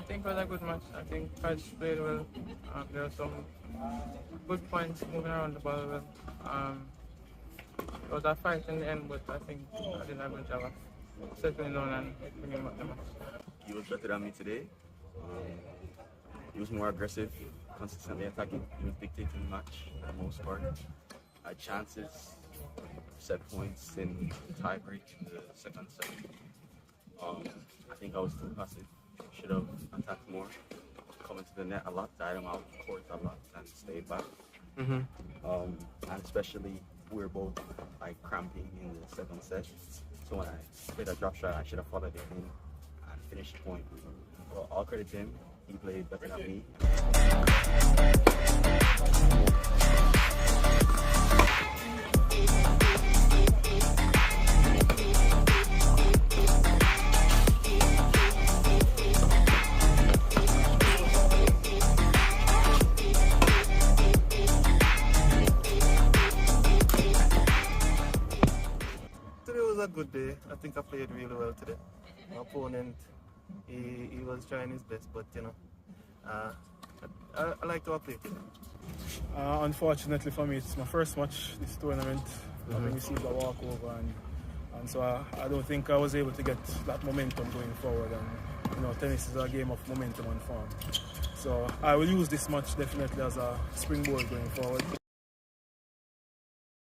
think it was a good match. I think Fudge played well. There were some good points moving around the ball well. It was a fight in the end, but I think I did a good job of settling down and bringing back the match. He was better than me today. He was more aggressive, consistently attacking. He was dictating the match for the most part. Had chances, set points in tie break in the second set. I think I was too passive. Should have attacked more, coming to the net a lot, died him out court a lot, and stayed back. And especially we were both like cramping in the second set. So when I played a drop shot, I should have followed it in and finished the point. Well, all credit to him. He played better than me. Today was a good day. I think I played really well today. My opponent, he was trying his best, but you know, I like to play today. Unfortunately for me, it's my first match this tournament. I've received a walkover, and so I don't think I was able to get that momentum going forward. And you know, tennis is a game of momentum and form. So I will use this match definitely as a springboard going forward.